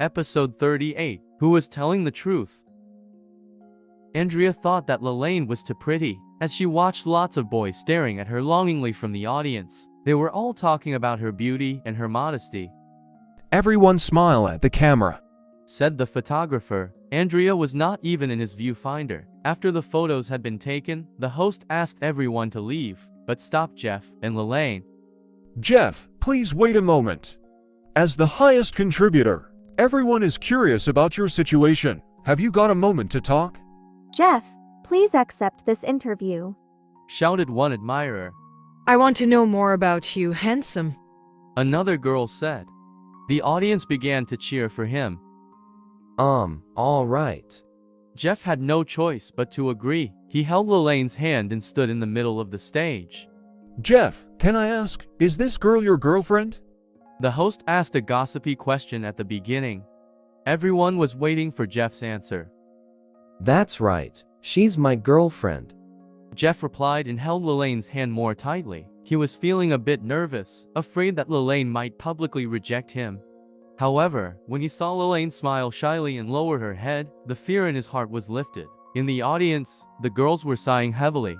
Episode 38. Who was telling the truth? Andrea thought that Lelaine was too pretty, as she watched lots of boys staring at her longingly from the audience. They were all talking about her beauty and her modesty. Everyone smile at the camera, said the photographer. Andrea was not even in his viewfinder. After the photos had been taken, the host asked everyone to leave, but stopped Jeff and Lelaine. Jeff, please wait a moment. As the highest contributor, everyone is curious about your situation. Have you got a moment to talk? Jeff, please accept this interview, shouted one admirer. I want to know more about you, handsome, another girl said. The audience began to cheer for him. All right. Jeff had no choice but to agree. He held Lelaine's hand and stood in the middle of the stage. Jeff, can I ask, is this girl your girlfriend? The host asked a gossipy question at the beginning. Everyone was waiting for Jeff's answer. That's right. She's my girlfriend. Jeff replied and held Lelaine's hand more tightly. He was feeling a bit nervous, afraid that Lelaine might publicly reject him. However, when he saw Lelaine smile shyly and lower her head, the fear in his heart was lifted. In the audience, the girls were sighing heavily.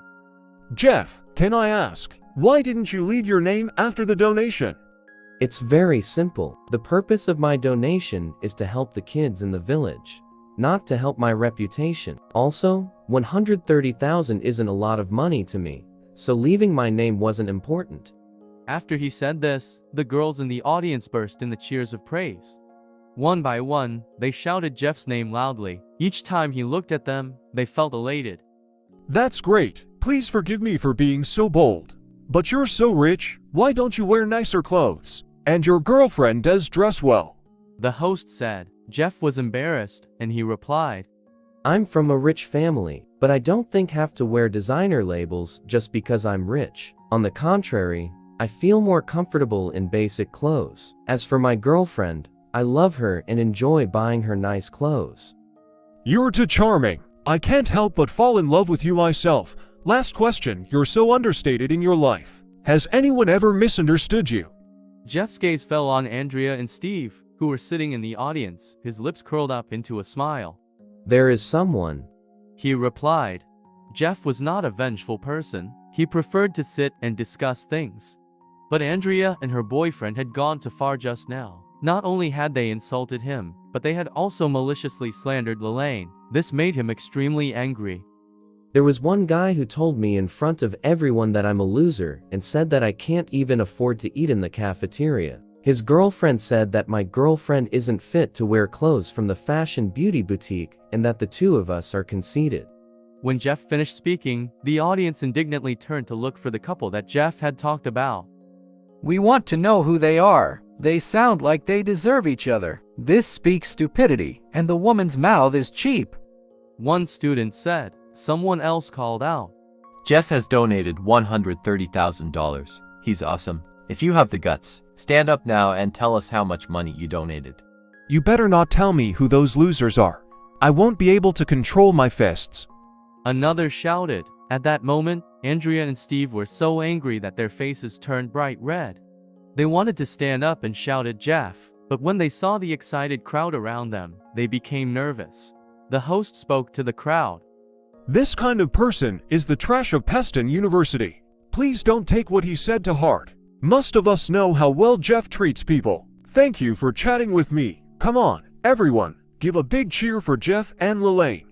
Jeff, can I ask, why didn't you leave your name after the donation? It's very simple. The purpose of my donation is to help the kids in the village, not to help my reputation. Also, 130,000 isn't a lot of money to me, so leaving my name wasn't important. After he said this, the girls in the audience burst in the cheers of praise. One by one, they shouted Jeff's name loudly. Each time he looked at them, they felt elated. That's great. Please forgive me for being so bold. But you're so rich, why don't you wear nicer clothes? And your girlfriend does dress well, the host said. Jeff was embarrassed, and he replied, I'm from a rich family, but I don't think have to wear designer labels just because I'm rich. On the contrary, I feel more comfortable in basic clothes. As for my girlfriend, I love her and enjoy buying her nice clothes. You're too charming. I can't help but fall in love with you myself. Last question, you're so understated in your life. Has anyone ever misunderstood you? Jeff's gaze fell on Andrea and Steve, who were sitting in the audience. His lips curled up into a smile. There is someone, he replied. Jeff was not a vengeful person. He preferred to sit and discuss things. But Andrea and her boyfriend had gone too far just now. Not only had they insulted him, but they had also maliciously slandered Lelaine. This made him extremely angry. There was one guy who told me in front of everyone that I'm a loser and said that I can't even afford to eat in the cafeteria. His girlfriend said that my girlfriend isn't fit to wear clothes from the fashion beauty boutique and that the two of us are conceited. When Jeff finished speaking, the audience indignantly turned to look for the couple that Jeff had talked about. We want to know who they are. They sound like they deserve each other. This speaks stupidity, and the woman's mouth is cheap, one student said. Someone else called out, Jeff has donated $130,000. He's awesome. If you have the guts, stand up now and tell us how much money you donated. You better not tell me who those losers are. I won't be able to control my fists, another shouted. At that moment, Andrea and Steve were so angry that their faces turned bright red. They wanted to stand up and shout at Jeff, but when they saw the excited crowd around them, they became nervous. The host spoke to the crowd. This kind of person is the trash of Peston University. Please don't take what he said to heart. Most of us know how well Jeff treats people. Thank you for chatting with me. Come on, everyone, give a big cheer for Jeff and Lelaine.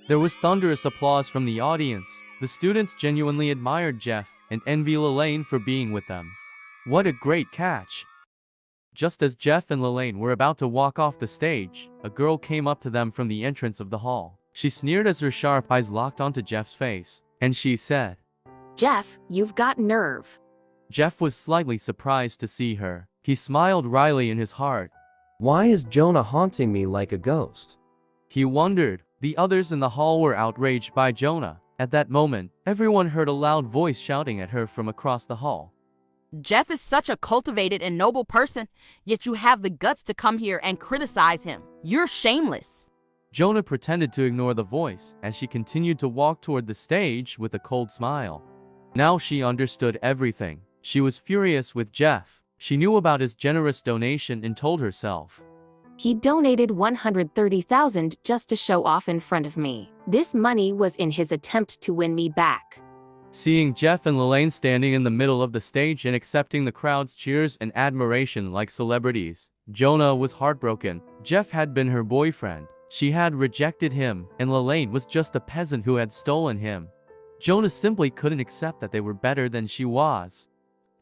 There was thunderous applause from the audience. The students genuinely admired Jeff and envied Lelaine for being with them. What a great catch! Just as Jeff and Lelaine were about to walk off the stage, a girl came up to them from the entrance of the hall. She sneered as her sharp eyes locked onto Jeff's face, and she said, Jeff, you've got nerve. Jeff was slightly surprised to see her. He smiled wryly in his heart. Why is Jonah haunting me like a ghost? He wondered. The others in the hall were outraged by Jonah. At that moment, everyone heard a loud voice shouting at her from across the hall. Jeff is such a cultivated and noble person, yet you have the guts to come here and criticize him. You're shameless. Jonah pretended to ignore the voice as she continued to walk toward the stage with a cold smile. Now she understood everything. She was furious with Jeff. She knew about his generous donation and told herself, He donated $130,000 just to show off in front of me. This money was in his attempt to win me back. Seeing Jeff and Lelaine standing in the middle of the stage and accepting the crowd's cheers and admiration like celebrities, Jonah was heartbroken. Jeff had been her boyfriend. She had rejected him, and Lelaine was just a peasant who had stolen him. Jonah simply couldn't accept that they were better than she was.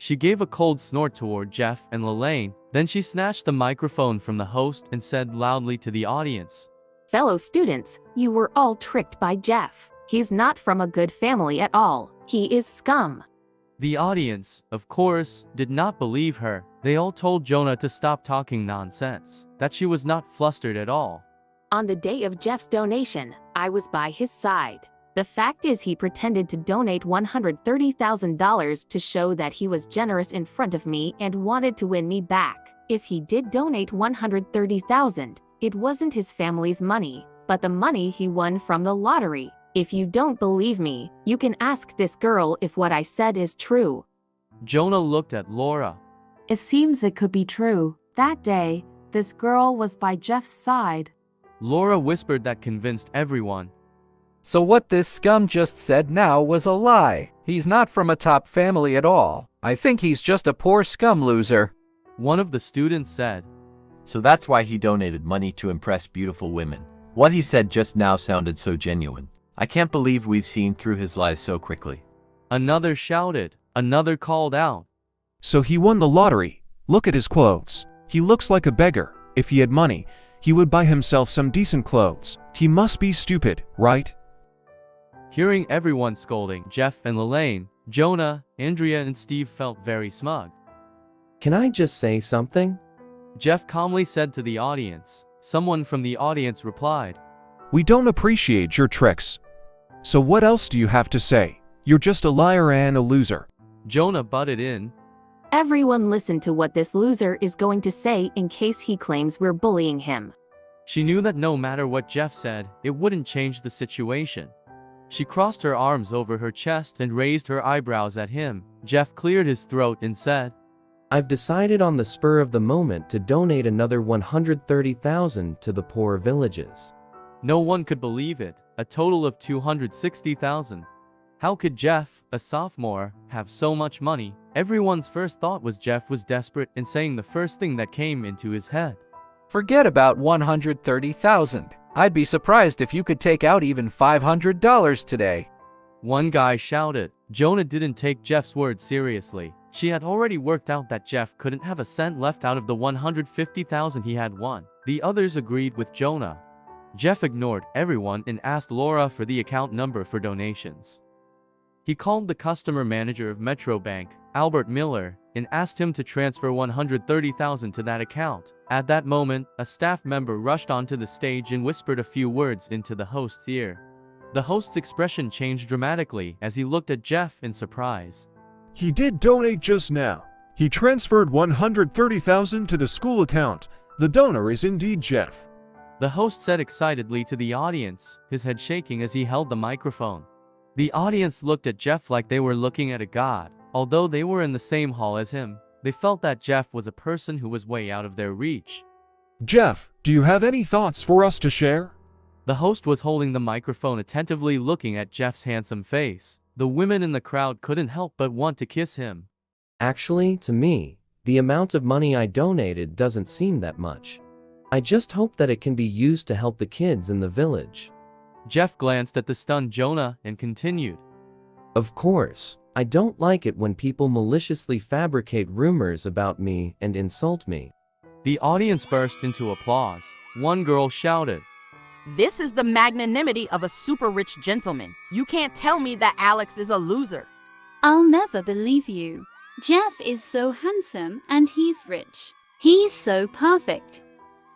She gave a cold snort toward Jeff and Lelaine, then she snatched the microphone from the host and said loudly to the audience, Fellow students, you were all tricked by Jeff. He's not from a good family at all. He is scum. The audience, of course, did not believe her. They all told Jonah to stop talking nonsense, that she was not flustered at all. On the day of Jeff's donation, I was by his side. The fact is he pretended to donate $130,000 to show that he was generous in front of me and wanted to win me back. If he did donate $130,000, it wasn't his family's money, but the money he won from the lottery. If you don't believe me, you can ask this girl if what I said is true. Jonah looked at Laura. It seems it could be true. That day, this girl was by Jeff's side. Laura whispered that convinced everyone. So what this scum just said now was a lie. He's not from a top family at all. I think he's just a poor scum loser. One of the students said. So that's why he donated money to impress beautiful women. What he said just now sounded so genuine. I can't believe we've seen through his lies so quickly. Another shouted. Another called out. So he won the lottery. Look at his clothes. He looks like a beggar. If he had money, he would buy himself some decent clothes. He must be stupid, right? Hearing everyone scolding Jeff and Lelaine, Jonah, Andrea and Steve felt very smug. Can I just say something? Jeff calmly said to the audience. Someone from the audience replied. We don't appreciate your tricks. So what else do you have to say? You're just a liar and a loser. Jonah butted in. Everyone listen to what this loser is going to say in case he claims we're bullying him. She knew that no matter what Jeff said, it wouldn't change the situation. She crossed her arms over her chest and raised her eyebrows at him. Jeff cleared his throat and said, I've decided on the spur of the moment to donate another $130,000 to the poor villages. No one could believe it, a total of $260,000. How could Jeff, a sophomore, have so much money? Everyone's first thought was Jeff was desperate and saying the first thing that came into his head. Forget about $130,000. I'd be surprised if you could take out even $500 today. One guy shouted. Jonah didn't take Jeff's words seriously. She had already worked out that Jeff couldn't have a cent left out of the $150,000 he had won. The others agreed with Jonah. Jeff ignored everyone and asked Laura for the account number for donations. He called the customer manager of Metro Bank, Albert Miller, and asked him to transfer $130,000 to that account. At that moment, a staff member rushed onto the stage and whispered a few words into the host's ear. The host's expression changed dramatically as he looked at Jeff in surprise. He did donate just now. He transferred $130,000 to the school account. The donor is indeed Jeff. The host said excitedly to the audience, his head shaking as he held the microphone. The audience looked at Jeff like they were looking at a god. Although they were in the same hall as him, they felt that Jeff was a person who was way out of their reach. Jeff, do you have any thoughts for us to share? The host was holding the microphone attentively looking at Jeff's handsome face. The women in the crowd couldn't help but want to kiss him. Actually, to me, the amount of money I donated doesn't seem that much. I just hope that it can be used to help the kids in the village. Jeff glanced at the stunned Jonah and continued. Of course, I don't like it when people maliciously fabricate rumors about me and insult me. The audience burst into applause. One girl shouted, This is the magnanimity of a super rich gentleman. You can't tell me that Alex is a loser. I'll never believe you. Jeff is so handsome and he's rich. He's so perfect.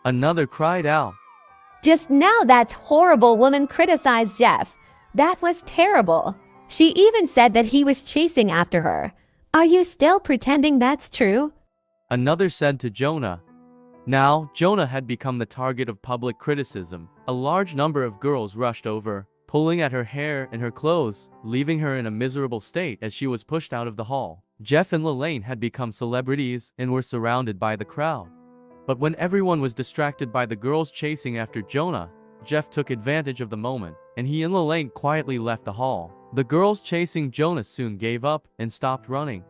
Another cried out. Just now that horrible woman criticized Jeff. That was terrible. She even said that he was chasing after her. Are you still pretending that's true? Another said to Jonah. Now, Jonah had become the target of public criticism. A large number of girls rushed over, pulling at her hair and her clothes, leaving her in a miserable state as she was pushed out of the hall. Jeff and Lelaine had become celebrities and were surrounded by the crowd. But when everyone was distracted by the girls chasing after Jonah, Jeff took advantage of the moment, and he and Lelaine quietly left the hall. The girls chasing Jonah soon gave up and stopped running.